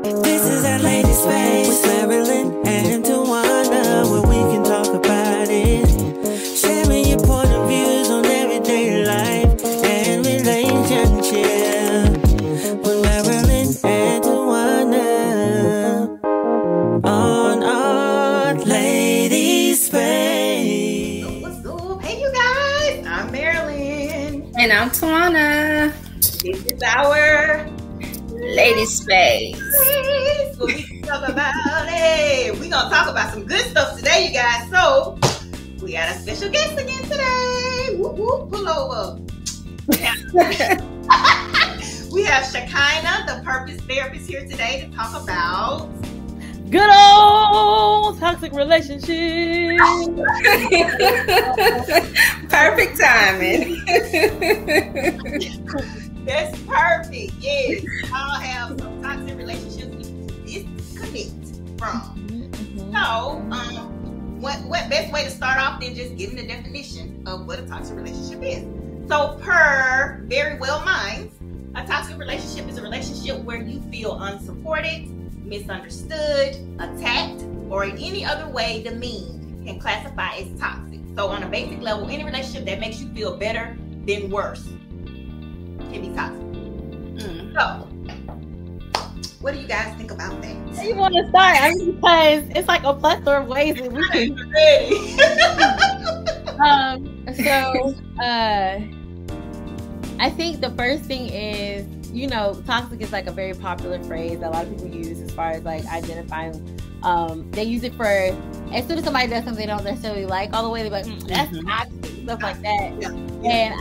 This is our lady space with Marilyn and Tawana, where we can talk about it. Sharing your point of views on everyday life and relationship with Marilyn and Tawana on our lady space. What's up? Hey, you guys. I'm Marilyn. And I'm Tawana. This is our Lady Space. What we can talk about it. We're gonna talk about some good stuff today, you guys. So we got a special guest again today. Whoop whoop, pull over. We have Shekinah, the purpose therapist, here today to talk about good old toxic relationship. Perfect timing. That's perfect. Yes, I'll have some toxic relationships we need to disconnect from. So, what best way to start off than just giving the definition of what a toxic relationship is? So, per Very Well Minds, a toxic relationship is a relationship where you feel unsupported, misunderstood, attacked, or in any other way demeaned can classify as toxic. So, on a basic level, any relationship that makes you feel better than worse can be toxic. So, what do you guys think about that? You want to start? I mean, because it's like a plethora of ways that we can. I think the first thing is, you know, toxic is like a very popular phrase that a lot of people use as far as like identifying. They use it for as soon as somebody does something they don't necessarily like all the way, they're like, that's toxic, stuff like that. Yeah. And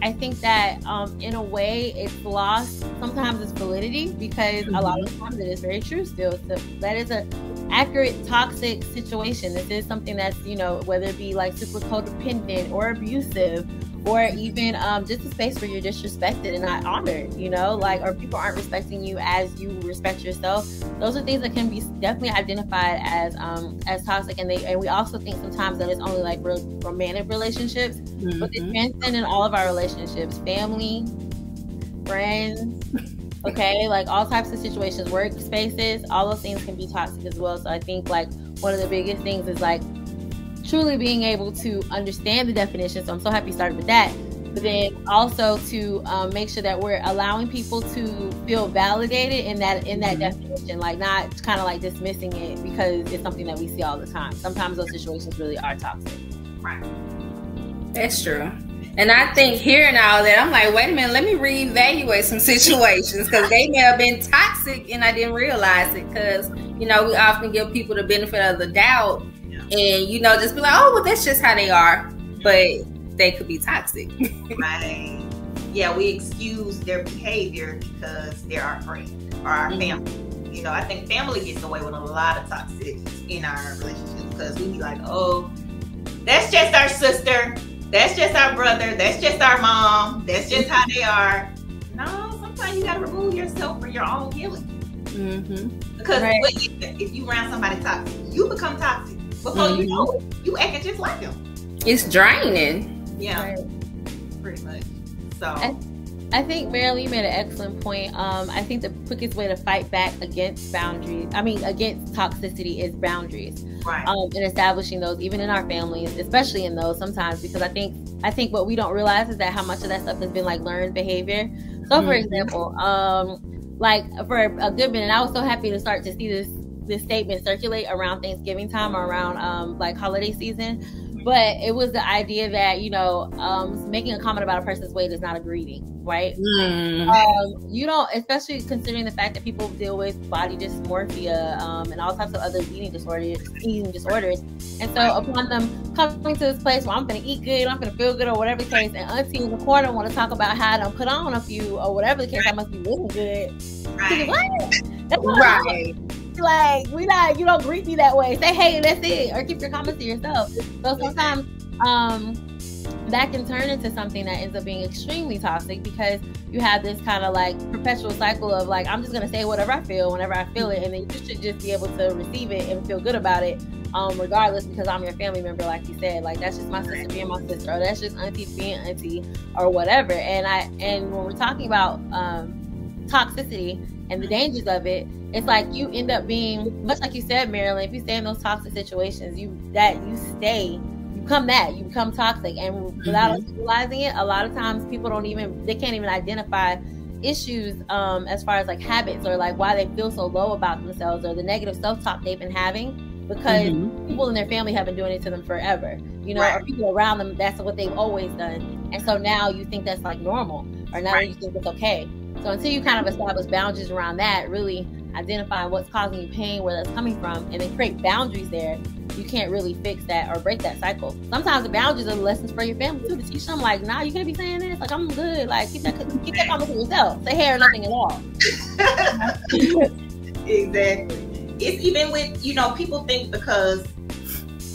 I think that in a way it's lost sometimes its validity because a lot of times it is very true still. So that is a accurate toxic situation. This is something that's, you know, whether it be like super codependent or abusive, or even just a space where you're disrespected and not honored, you know, like, or people aren't respecting you as you respect yourself. Those are things that can be definitely identified as toxic. And we also think sometimes that it's only like romantic relationships, but they transcend in all of our relationships, family, friends, okay, like all types of situations, workspaces, all those things can be toxic as well. So I think like one of the biggest things is like truly being able to understand the definition. So I'm so happy you started with that. But then also to make sure that we're allowing people to feel validated in that definition, like not kind of like dismissing it because it's something that we see all the time. Sometimes those situations really are toxic. Right. That's true. And I think hearing all that, I'm like, wait a minute, let me reevaluate some situations because they may have been toxic and I didn't realize it because, you know, we often give people the benefit of the doubt. And, you know, just be like, oh, well, that's just how they are. But they could be toxic. Right. Yeah, we excuse their behavior because they're our friend or our family. You know, I think family gets away with a lot of toxicity in our relationships because we be like, oh, that's just our sister. That's just our brother. That's just our mom. That's just how they are. No, sometimes you got to remove yourself for your own healing. Because if you around somebody toxic, you become toxic. Before you know it, you acting just like them. It's draining. Yeah, pretty much. So I think Marilyn, you made an excellent point. I think the quickest way to fight back against against toxicity is boundaries. Right. And establishing those, even in our families, especially in those sometimes, because I think what we don't realize is that how much of that stuff has been like learned behavior. So for example, like for a good minute, I was so happy to start to see this statement circulate around Thanksgiving time or around like holiday season, but it was the idea that, you know, making a comment about a person's weight is not a greeting, right? You don't, especially considering the fact that people deal with body dysmorphia and all types of other eating disorders, and so upon them coming to this place where I'm gonna eat good, I'm gonna feel good, or whatever the case, and auntie in the corner want to talk about how I don't put on a few or whatever the case, I must be looking good. right. Right. Like, you don't greet me that way. Say hey and that's it, or keep your comments to yourself. So sometimes that can turn into something that ends up being extremely toxic because you have this kind of like perpetual cycle of like, I'm just gonna say whatever I feel whenever I feel it, and then you should just be able to receive it and feel good about it, regardless, because I'm your family member, like you said. Like, that's just my sister being my sister, or that's just auntie being auntie, or whatever. And when we're talking about toxicity and the dangers of it, it's like you end up being, much like you said, Marilyn, if you stay in those toxic situations, you become toxic. And without us realizing it, a lot of times people they can't even identify issues as far as like habits or like why they feel so low about themselves or the negative self-talk they've been having, because people in their family have been doing it to them forever, you know, or people around them, that's what they've always done. And so now you think that's like normal, or now you think it's okay. So until you kind of establish boundaries around that, really identifying what's causing you pain, where that's coming from, and then create boundaries there, you can't really fix that or break that cycle. Sometimes the boundaries are lessons for your family too, to teach them like, nah, you can't be saying this, like I'm good, like keep that comment to yourself, say hey or nothing at all. Exactly. It's even with, you know, people think because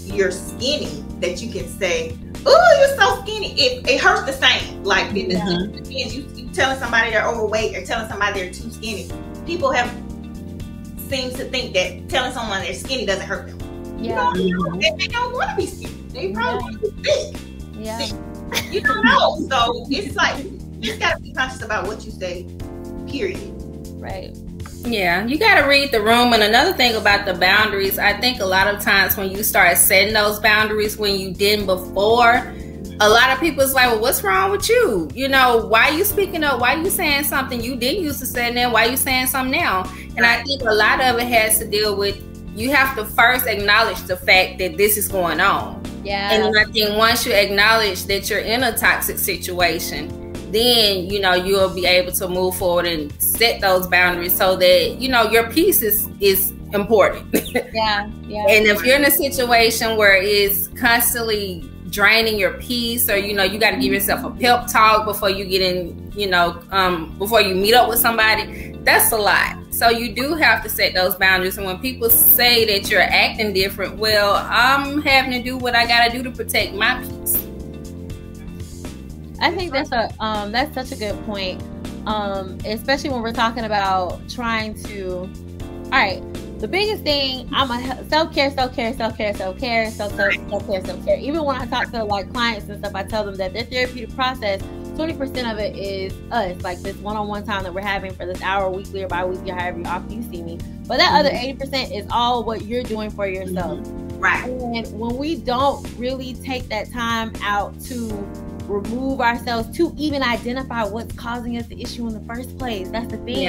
you're skinny that you can say, oh, you're so skinny. It hurts the same. Like it depends. You telling somebody they're overweight or telling somebody they're too skinny. People seems to think that telling someone they're skinny doesn't hurt them. Yeah. You know, they don't want to be skinny. They probably want to be big. Yeah. You don't know. So it's like, you just got to be conscious about what you say, period. Right. Yeah, you got to read the room. And another thing about the boundaries, I think a lot of times when you start setting those boundaries when you didn't before, a lot of people's like, well, what's wrong with you? You know, why are you speaking up? Why are you saying something you didn't used to say then? Why are you saying something now? And I think a lot of it has to deal with, you have to first acknowledge the fact that this is going on. Yeah. And I think once you acknowledge that you're in a toxic situation, then, you know, you'll be able to move forward and set those boundaries so that, you know, your peace is important. Yeah. And if you're in a situation where it's constantly draining your peace, or, you know, you got to give yourself a pep talk before you get in, you know, before you meet up with somebody, that's a lot. So you do have to set those boundaries. And when people say that you're acting different, well, I'm having to do what I got to do to protect my peace. I think that's such a good point, especially when we're talking about trying to. All right, the biggest thing, I'm a self-care. Even when I talk to like clients and stuff, I tell them that their therapeutic process, 20% of it is us, like this one-on-one time that we're having for this hour, weekly or bi-weekly, however often you see me. But that other 80% is all what you're doing for yourself. Right. And when we don't really take that time out to remove ourselves to even identify what's causing us the issue in the first place, that's the thing.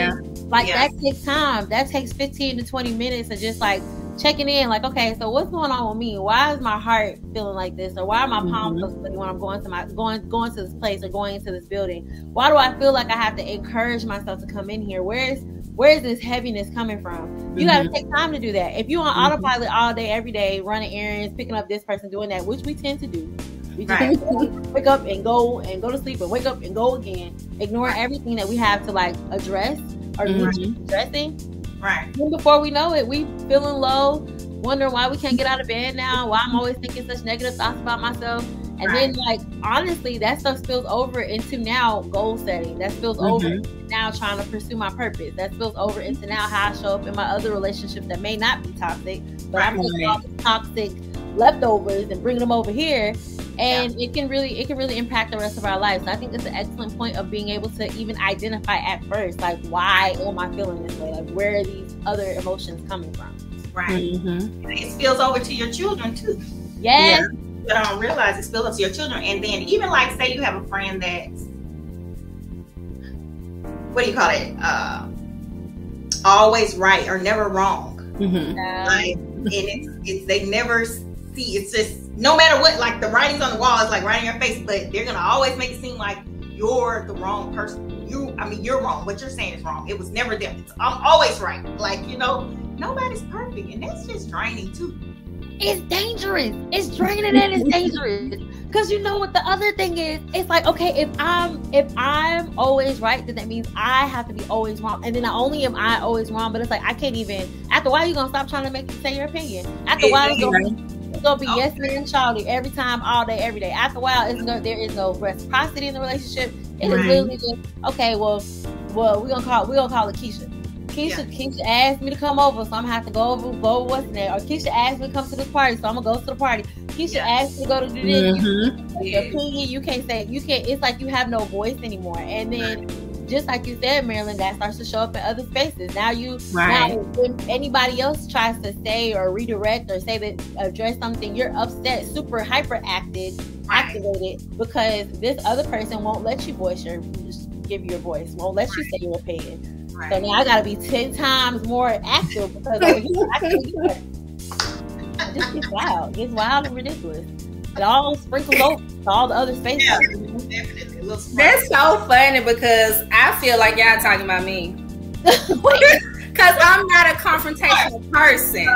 That takes time. That takes 15 to 20 minutes of just like checking in, like, okay, so what's going on with me? Why is my heart feeling like this? Or why are my palms so sweaty when I'm going to this place or going into this building? Why do I feel like I have to encourage myself to come in here? Where is this heaviness coming from? You got to take time to do that. If you're on autopilot all day, every day, running errands, picking up this person, doing that, which we tend to do. We just wake up and go to sleep and wake up and go again, ignoring everything that we have to like address or addressing. Right. And before we know it, we feeling low, wondering why we can't get out of bed now, why I'm always thinking such negative thoughts about myself. And then, like, honestly, that stuff spills over into now goal setting. That spills over into now trying to pursue my purpose. That spills over into now how I show up in my other relationships that may not be toxic, but I'm taking all the toxic leftovers and bringing them over here. And it can really impact the rest of our lives. So I think it's an excellent point of being able to even identify at first, like, why am I feeling this way? Like, where are these other emotions coming from? Right. It spills over to your children too. Yes. You don't realize it spills over to your children. And then even like, say you have a friend that's, what do you call it? Always right or never wrong. Like, and it's they never see, it's just, no matter what, like the writing's on the wall is like right in your face, but they're gonna always make it seem like you're the wrong person. You're wrong. What you're saying is wrong. It was never them. I'm always right. Like, you know, nobody's perfect, and that's just draining too. It's dangerous. It's draining and it's dangerous. Because you know what the other thing is? It's like, okay, if I'm always right, then that means I have to be always wrong. And then not only am I always wrong, but it's like I can't even. After a while, you're gonna stop trying to make you say your opinion. After a while, it's gonna be yes man Charlie every time, all day, every day. After a while, there is no reciprocity in the relationship. It is literally just, okay, well, we're gonna call it Keisha. Keisha asked me to come over, so I'm gonna have to go over what's in there. Or Keisha asked me to come to this party, so I'm gonna go to the party. Keisha asked me to go to do this. Your opinion, you can't. It's like you have no voice anymore. And then just like you said, Marilyn, that starts to show up in other spaces. Now Right. now when anybody else tries to say or redirect or say that address something, you're upset, super hyperactive, activated, because this other person won't let you give your voice, won't let you say your opinion. Right. So now I gotta be 10 times more active because over here, it just gets wild. It gets wild and ridiculous. It all sprinkles over to all the other spaces. Yeah, definitely. A little smart. That's so funny because I feel like y'all talking about me. Because I'm not a confrontational person.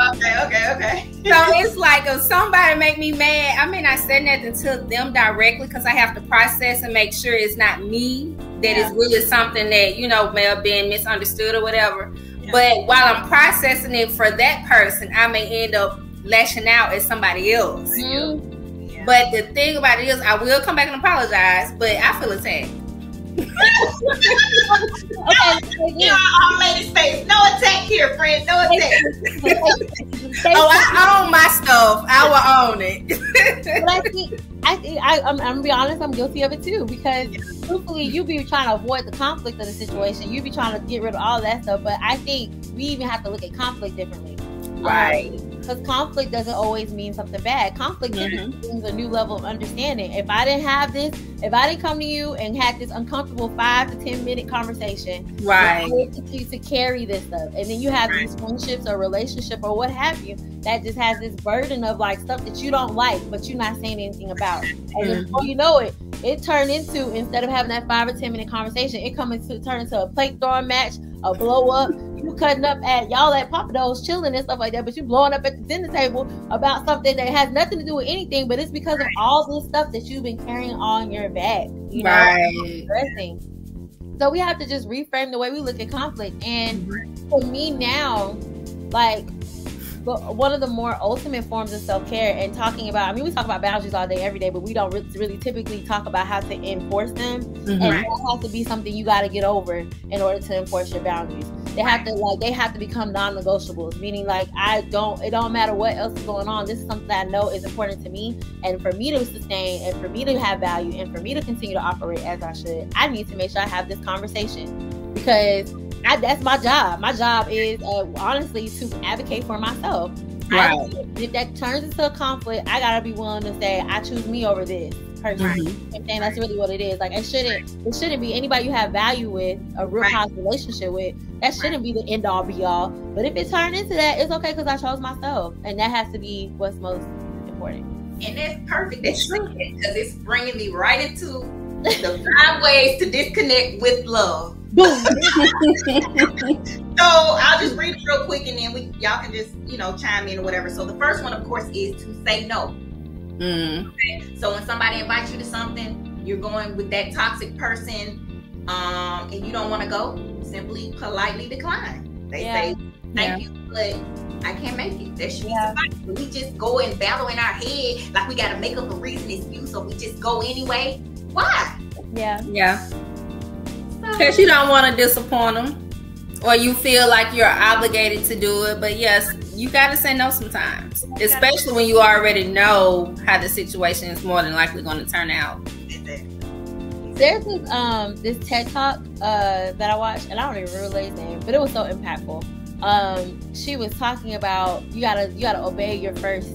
Okay. So it's like if somebody make me mad, I may not say nothing to them directly because I have to process and make sure it's not me, that it's really something that, you know, may have been misunderstood or whatever. Yeah. But while I'm processing it for that person, I may end up lashing out at somebody else. Yeah. But the thing about it is, I will come back and apologize, but I feel attacked. Okay, You know, all lady space. No attack here, friend. No attack. Oh, I own my stuff. I will own it. But I'm gonna be honest, I'm guilty of it too, because truthfully, you be trying to avoid the conflict of the situation. You be trying to get rid of all that stuff. But I think we even have to look at conflict differently. Right. Because conflict doesn't always mean something bad. Conflict means a new level of understanding. If I didn't have this, if I didn't come to you and had this uncomfortable 5 to 10 minute conversation, Right. to carry this stuff, and then you have these friendships or relationship or what have you that just has this burden of like stuff that you don't like, but you're not saying anything about. And before you know it, it turned into, instead of having that 5 or 10 minute conversation, it turn into a plate throwing match, a blow up. You cutting up at y'all at Papa Do's chilling and stuff like that, but you blowing up at the dinner table about something that has nothing to do with anything, but it's because of all this stuff that you've been carrying on your back. You know, stressing. So we have to just reframe the way we look at conflict. And for me now, like, one of the more ultimate forms of self-care and talking about, I mean, we talk about boundaries all day, every day, but we don't really typically talk about how to enforce them. And that has to be something you got to get over in order to enforce your boundaries. They have to become non-negotiables, meaning like, it don't matter what else is going on. This is something that I know is important to me. And for me to sustain and for me to have value and for me to continue to operate as I should, I need to make sure I have this conversation, because that's my job. My job is honestly to advocate for myself. Right. If that turns into a conflict, I gotta be willing to say I choose me over this person. I'm saying that's really what it is. Like, it shouldn't be anybody you have value with, a real positive relationship with. That shouldn't be the end all be all. But if it turned into that, it's okay because I chose myself, and that has to be what's most important. And that's perfect. That's true, because it's bringing me right into the 5 ways to disconnect with love. Boom. So I'll just read it real quick, and then y'all can just, you know, chime in or whatever. So the first one, of course, is to say no. Okay? So when somebody invites you to something, you're going with that toxic person, and you don't want to go, simply politely decline. They say thank you, but I can't make it. There should be somebody. We just go and battle in our head like we got to make up a reason, excuse, so we just go anyway. Why? Yeah. Because you don't want to disappoint them, or you feel like you're obligated to do it. But yes, you got to say no sometimes, especially when you already know how the situation is more than likely going to turn out. There's this TED Talk that I watched, and I don't even remember his name, but it was so impactful. She was talking about you gotta obey your first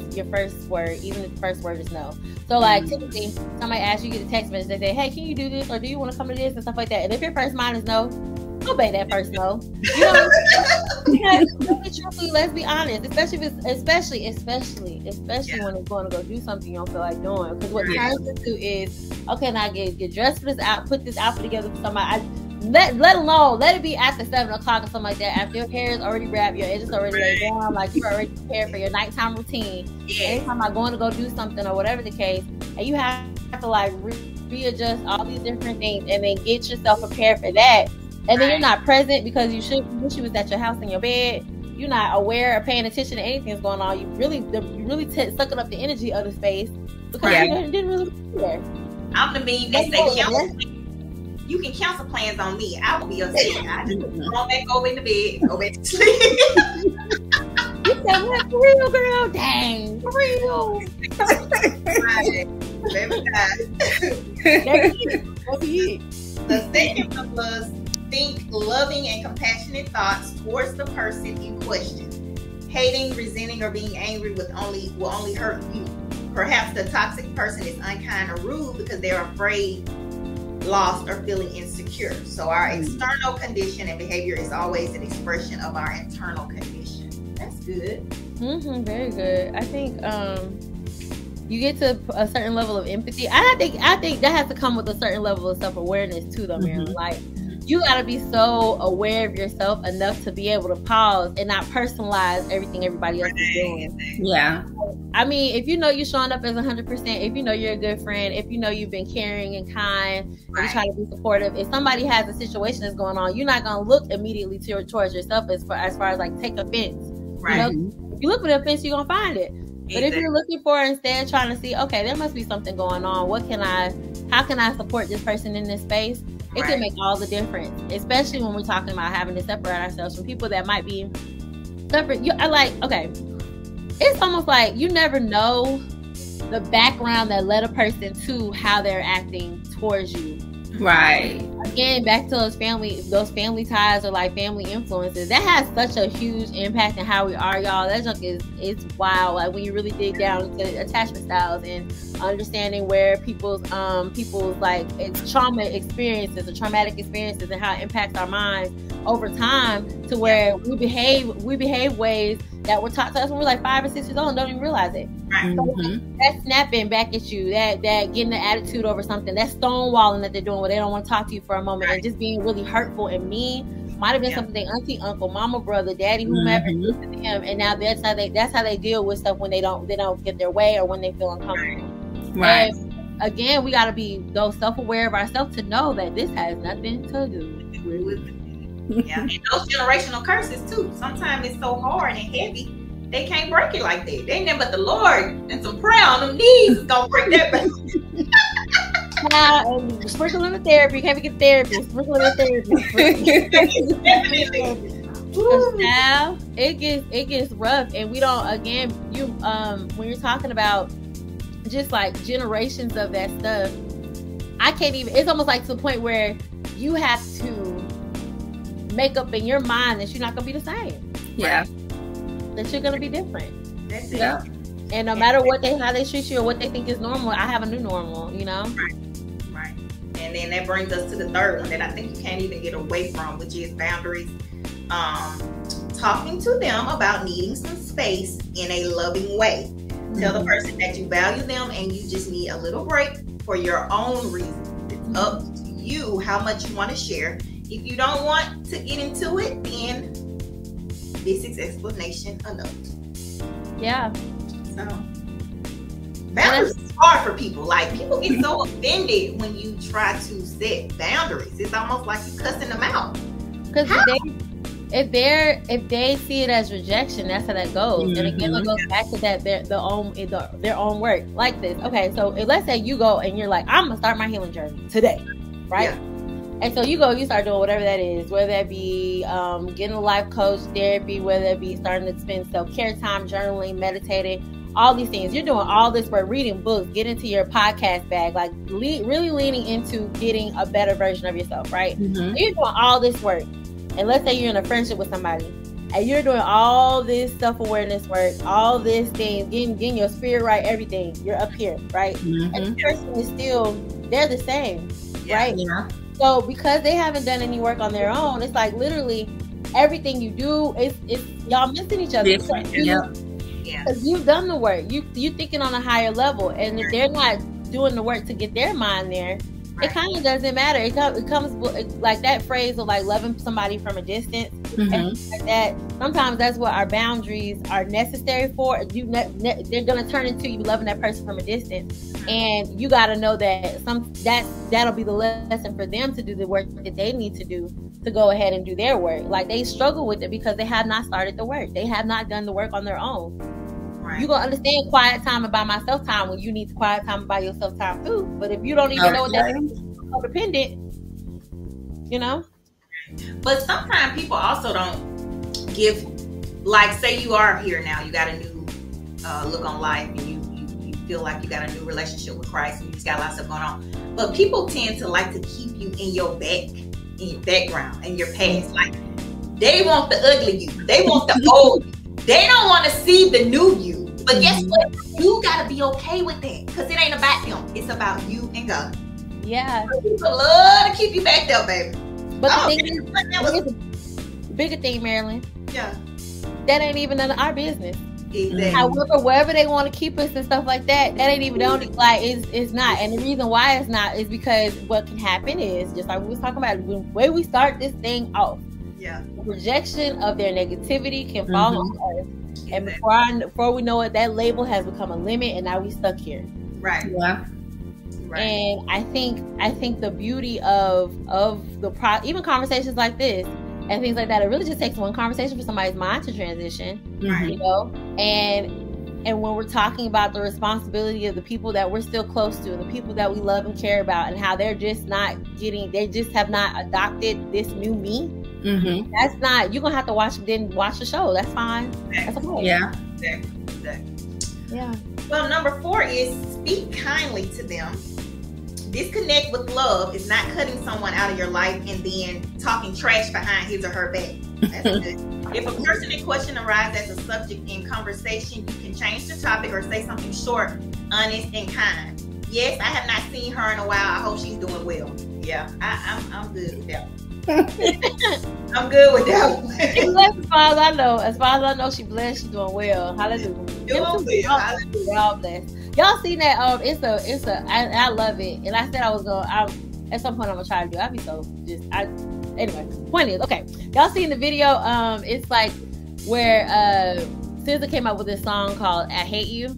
word, even if the first word is no. So like typically somebody asks you, get a text message, they say, hey, can you do this, or do you want to come to this, and stuff like that. And if your first mind is no, obey that first no. You know, because truthfully, let's be honest, especially when it's going to go do something you don't feel like doing. Because what turns into is, okay, now get dressed for this out, put this outfit together for somebody. Let it be after 7 o'clock or something like that. After your hair is already wrapped, your edges already laid down, like you're already prepared for your nighttime routine. Anytime I'm going to go do something or whatever the case, and you have to like readjust all these different things and then get yourself prepared for that. And then you're not present because you wish you was at your house in your bed. You're not aware or paying attention to anything that's going on. You really sucking up the energy of the space because you didn't really be there. I'm the mean that say cancel. You can cancel plans on me. I will be upset. I just go back over in the bed, go back to sleep. You said, what? For real, girl? Dang, for real. Every time. That's it. The second one was think loving and compassionate thoughts towards the person in question. Hating, resenting, or being angry will only hurt you. Perhaps the toxic person is unkind or rude because they're afraid, lost, or feeling insecure. So our external condition and behavior is always an expression of our internal condition. That's good. Very good. I think you get to a certain level of empathy. I think that has to come with a certain level of self-awareness too, though, Marilyn. Like, you gotta be so aware of yourself enough to be able to pause and not personalize everything everybody else is doing. Yeah. I mean, if you know you're showing up as 100%, if you know you're a good friend, if you know you've been caring and kind, and you try to be supportive, if somebody has a situation that's going on, you're not gonna look immediately towards yourself as far as like take offense. Right. You know, if you look for the offense, you're gonna find it. But if you're looking for instead trying to see, okay, there must be something going on. How can I support this person in this space? It can make all the difference, especially when we're talking about having to separate ourselves from people that might be separate. It's almost like you never know the background that led a person to how they're acting towards you. Right. Again, back to those family ties or like family influences. That has such a huge impact on how we are, y'all. That junk it's wild. Like when you really dig down into attachment styles and understanding where people's like it's traumatic experiences and how it impacts our minds over time to where we behave ways that were taught to us when we're like 5 or 6 years old and don't even realize it. Right. So that snapping back at you, that getting the attitude over something, that stonewalling that they're doing where they don't want to talk to you for a moment and just being really hurtful and mean might have been something they auntie, uncle, mama, brother, daddy, whomever did to them, and now that's how they deal with stuff when they don't get their way or when they feel uncomfortable. Right. And again, we got to be self-aware of ourselves to know that this has nothing to do with. Yeah, and those generational curses too. Sometimes it's so hard and heavy, they can't break it like that. They ain't nothing but the Lord and some prayer on them knees is gonna break that back. And sprinkle in the therapy. Can't get therapy. Sprinkle in the therapy. Now it gets rough, and we don't. Again, when you're talking about just like generations of that stuff, I can't even. It's almost like to the point where you have to make up in your mind that you're not gonna be the same. Yeah. That you're gonna be different. That's it. Yeah. And no matter how they treat you or what they think is normal, I have a new normal, you know? Right. And then that brings us to the third one that I think you can't even get away from, which is boundaries. Talking to them about needing some space in a loving way. Tell the person that you value them and you just need a little break for your own reasons. It's up to you how much you want to share. If you don't want to get into it, then this is explanation enough. Yeah. So boundaries is hard for people. Like people get so offended when you try to set boundaries. It's almost like you cussing them out. Because if they see it as rejection, that's how that goes. And again, it goes back to that their own work. Like this. Okay, so let's say you go and you're like, I'm gonna start my healing journey today, right? Yeah. And so you start doing whatever that is, whether that be getting a life coach, therapy, whether that be starting to spend self-care time, journaling, meditating, all these things. You're doing all this work, reading books, get into your podcast bag, like really leaning into getting a better version of yourself, right? So you're doing all this work. And let's say you're in a friendship with somebody and you're doing all this self-awareness work, all these things, getting your spirit right, everything. You're up here, right? And the person is still, they're the same, right? Yeah. So because they haven't done any work on their own, it's like literally everything you do is y'all missing each other. Because you've done the work. You're thinking on a higher level. And if they're not doing the work to get their mind there, it kind of doesn't matter. It comes like that phrase of like loving somebody from a distance. And like that. Sometimes that's what our boundaries are necessary for. They're going to turn into you loving that person from a distance. And you got to know that that'll be the lesson for them to do the work that they need to do to go ahead and do their work. Like they struggle with it because they have not started the work. They have not done the work on their own. You're going to understand quiet time and by myself time when you need quiet time and by yourself time too. But if you don't even know what that is, codependent, you know? But sometimes people also don't give, like say you are here now, you got a new look on life and you feel like you got a new relationship with Christ and you just got lots of going on. But people tend to like to keep you in your back background and your past. Like, they want the ugly you. They want the old you. They don't want to see the new you. But guess what? You got to be okay with that, because it ain't about them. It's about you and God. Yeah. People love to keep you back there, baby. But the thing is, the bigger thing, Marilyn. Yeah. That ain't even none of our business. Exactly. However, wherever they want to keep us and stuff like that, that ain't even only like it's not. And the reason why it's not is because what can happen is, just like we was talking about, when way we start this thing off, the projection of their negativity can fall on us. And before we know it, that label has become a limit, and now we stuck here. Right. Yeah. Right. And I think the beauty of even conversations like this and things like that, it really just takes one conversation for somebody's mind to transition. Right. You know, and when we're talking about the responsibility of the people that we're still close to and the people that we love and care about, and how they're just they just have not adopted this new me. That's not, you're gonna have to watch the show. That's fine. That's okay. Yeah. Exactly. Yeah. Well, number 4 is speak kindly to them. Disconnect with love is not cutting someone out of your life and then talking trash behind his or her back. That's good. If a person in question arises as a subject in conversation, you can change the topic or say something short, honest, and kind. Yes, I have not seen her in a while. I hope she's doing well. Yeah, I'm good with that. I'm good with that one. She's blessed as far as I know. As far as I know, she's blessed. She's doing well. Hallelujah. Doing well. We're all blessed. Y'all seen that? I love it. And I said I was gonna. At some point I'm gonna try to do. I'd be so just. Anyway, point is, okay. Y'all seen the video? It's like where SZA came up with this song called "I Hate You."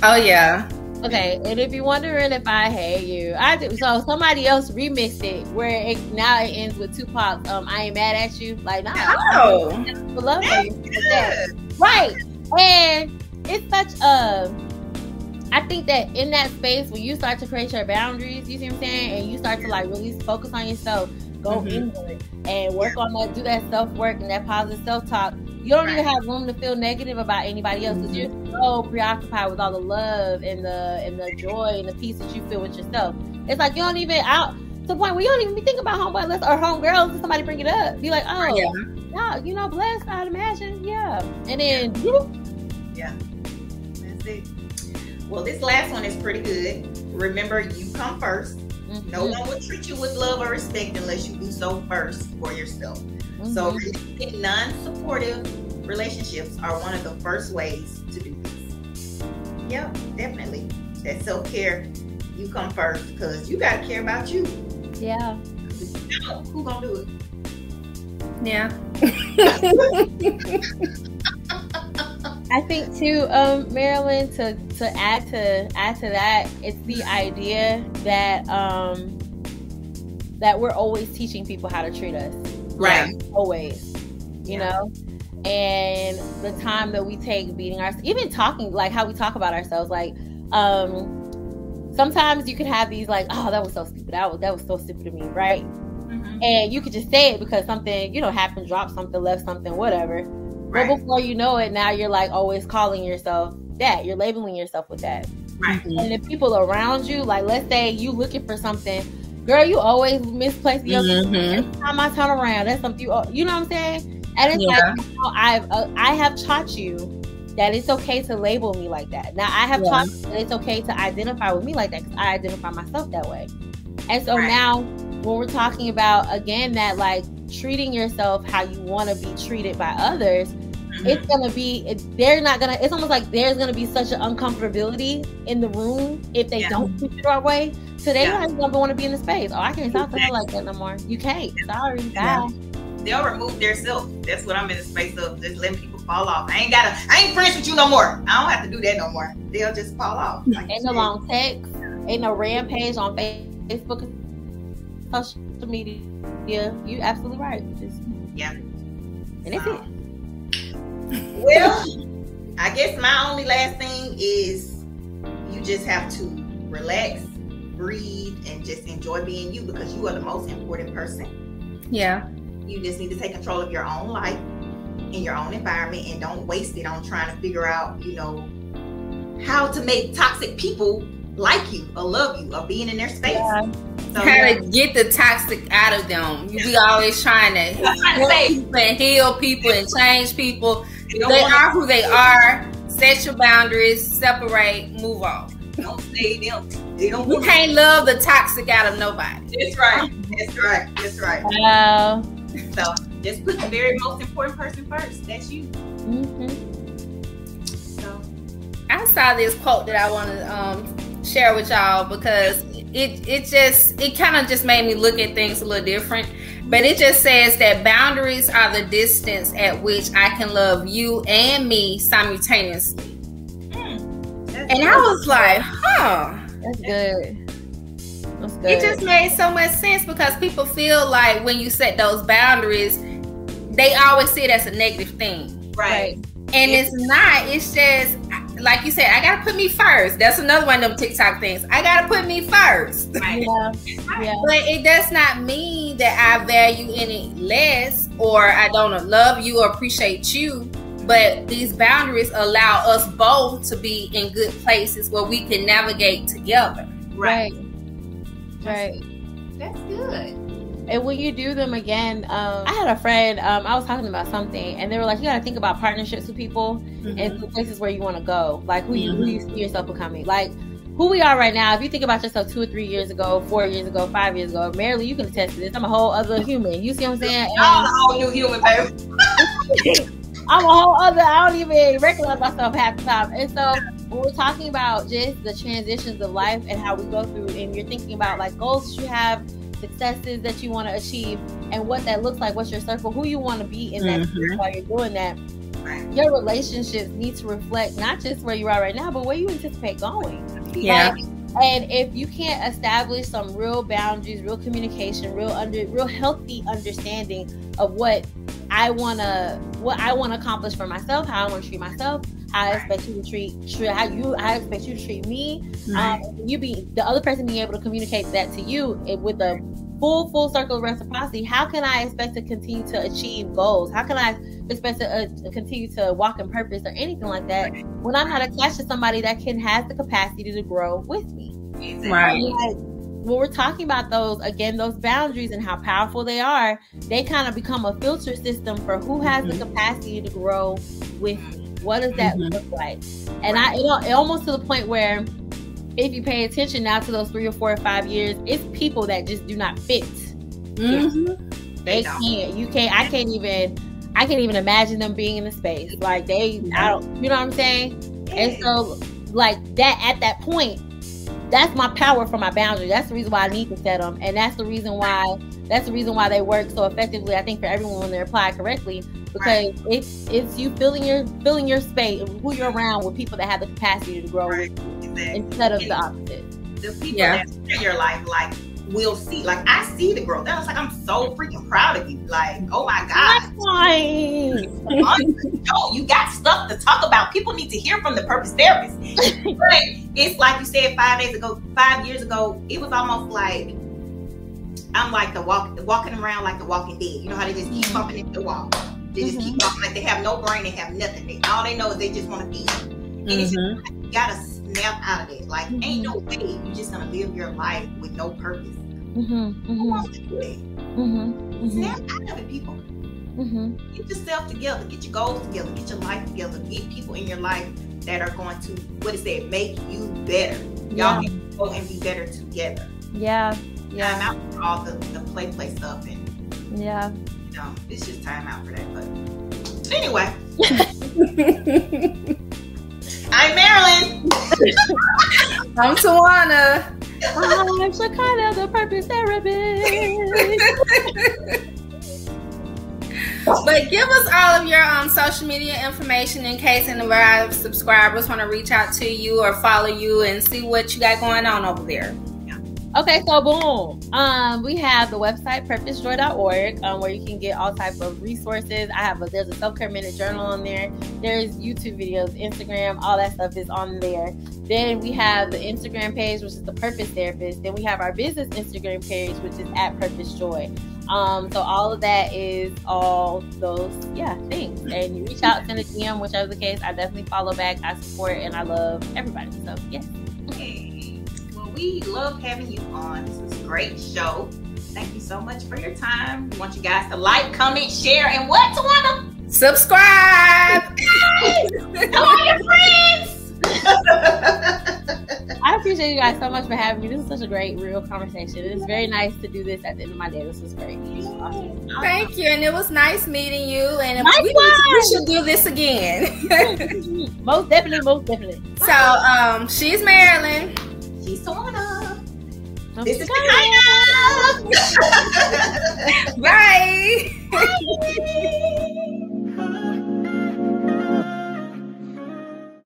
Oh yeah. Okay, and if you're wondering if I hate you, I do. So somebody else remixed it where now it ends with Tupac's "I Ain't Mad at You." Like, no, love you. Right? And it's such a. I think that in that space, when you start to create your boundaries, you see what I'm saying, and you start to like really focus on yourself, go into it, and work on that, do that self work and that positive self talk. You don't even have room to feel negative about anybody else, because you're so preoccupied with all the love and the joy and the peace that you feel with yourself. It's like you don't even to the point where you don't even be thinking about homeboy or homegirls until somebody bring it up. Be like, oh, yeah, you know, blessed, I'd imagine, yeah. And then, yeah, that's it. Well, this last one is pretty good. Remember, you come first. No one will treat you with love or respect unless you do so first for yourself. So releasing non-supportive relationships are one of the first ways to do this. Yep, definitely. That self-care, you come first, because you got to care about you. Yeah. Who gonna do it? Yeah. I think too, Marilyn, to add to that, it's the idea that that we're always teaching people how to treat us. Right. Always. You know? And the time that we take beating ourselves, even talking, like how we talk about ourselves, like sometimes you could have these like, oh, that was so stupid. That was so stupid of me, right? And you could just say it because something, happened, dropped something, left something, whatever. Right. But before you know it, now you're like always calling yourself that. You're labeling yourself with that. Right. And the people around you, like let's say you looking for something, girl, you always misplace your every time I turn around. That's something you know what I'm saying? And it's like, I have taught you that it's okay to label me like that. Now I have taught you that it's okay to identify with me like that, because I identify myself that way. And so now when we're talking about, again, that like treating yourself how you want to be treated by others, it's gonna be, it's almost like there's gonna be such an uncomfortability in the room if they don't treat you the right way. So they don't want to be in the space. Oh, I can't talk to her like that no more. You can't. Sorry. Bye. They'll remove their self. That's what I'm in the space of, just letting people fall off. I ain't friends with you no more. I don't have to do that no more. They'll just fall off. Like, ain't no long text. Ain't no rampage on Facebook and social media. Yeah, you absolutely right. And that's it. Well, I guess my only last thing is you just have to relax, breathe, and just enjoy being you, because you are the most important person. Yeah. You just need to take control of your own life in your own environment, and don't waste it on trying to figure out, how to make toxic people like you or love you or being in their space. Yeah. So, How to get the toxic out of them. You be always trying to help people and heal people and change people. They are who they are. Set your boundaries, separate, move on. Don't stay them. They don't. You can't love the toxic out of nobody. That's right. That's right. That's right. Wow. So just put the very most important person first. That's you. So I saw this quote that I want to share with y'all because it kind of just made me look at things a little different. But it just says that boundaries are the distance at which I can love you and me simultaneously. And I was like, That's good. That's good. It just made so much sense because people feel like when you set those boundaries, they always see it as a negative thing. right. And it's not. It's just, like you said, I got to put me first. That's another one of them TikTok things. I got to put me first. Right. Yeah. But it does not mean that I value any less or I don't love you or appreciate you. But these boundaries allow us both to be in good places where we can navigate together. Right. Right. That's good. And when you do them again, I had a friend, I was talking about something, and they were like, you got to think about partnerships with people and the places where you want to go. Like, who you see yourself becoming. Like, who we are right now, if you think about yourself 2 or 3 years ago, 4 years ago, 5 years ago, Marilee, you can attest to this. I'm a whole other human. You see what I'm saying? I'm a whole new human, baby. I'm a whole other, I don't even recognize myself half the time. And so when we're talking about just the transitions of life and how we go through, and you're thinking about like goals that you have, successes that you want to achieve, and what that looks like, what's your circle, who you want to be in that space while you're doing that. Right. Your relationships need to reflect not just where you are right now, but where you anticipate going. Yeah. Like, and if you can't establish some real boundaries, real communication, real healthy understanding of what I want to accomplish for myself, how I want to treat myself, how I expect you to treat how I expect you to treat me, the other person being able to communicate that to you with a full circle of reciprocity. How can I expect to continue to achieve goals? How can I expect to continue to walk in purpose or anything like that when I'm not attached to somebody that has the capacity to grow with me? Right. Like, when we're talking about those boundaries and how powerful they are, they kind of become a filter system for who has the capacity to grow with me. What does that look like? And it almost to the point where if you pay attention now to those 3 or 4 or 5 years, it's people that just do not fit. They can't. You can't. I can't even imagine them being in a space like I don't. You know what I'm saying? And so, like that at that point, that's my power for my boundary. That's the reason why I need to set them, and that's the reason why they work so effectively. I think for everyone when they're applied correctly, because it's you filling your space, who you're around with people that have the capacity to grow with you, instead of the opposite. The people that in your life, like, will see. Like, I see the growth. That was like, I'm so freaking proud of you. Like, oh my God. No, you got stuff to talk about. People need to hear from the purpose therapist. But it's like you said 5 years ago, it was almost like I'm like walking around like the Walking Dead. You know how they just keep bumping into the wall. They just keep walking like they have no brain, they have nothing. All they know is they just want to be. And it's just like, you gotta snap out of it. Like, ain't no way you're just gonna live your life with no purpose. Who wants to do that? Snap out of it, people. Get yourself together, get your goals together, get your life together, get people in your life that are going to, make you better. Y'all can go and be better together. Time out for all the play stuff, and it's just time out for that. But anyway, I'm Marilyn. I'm Tawana. I'm Shekinah, the purpose therapist. But give us all of your social media information in case any of our subscribers want to reach out to you or follow you and see what you got going on over there. Okay, so boom. We have the website purposejoy.org, where you can get all types of resources. There's a self-care minute journal on there. There's YouTube videos, Instagram, all that stuff is on there. Then we have the Instagram page, which is the Purpose Therapist. Then we have our business Instagram page, which is @PurposeJoy. So all of that is all those things. And you reach out, send a DM, whichever the case. I definitely follow back. I support and I love everybody. So yes. we love having you on. This was a great show. Thank you so much for your time. We want you guys to like, comment, share, and what, Tawana? Subscribe. Tell all your friends. I appreciate you guys so much for having me. This is such a great, real conversation. It's very nice to do this at the end of my day. This was great. Awesome. Thank you, and it was nice meeting you. And we should do this again. Most definitely, most definitely. So, she's Marilyn. She's Tawana. I'm This is Shekinah. Shekinah.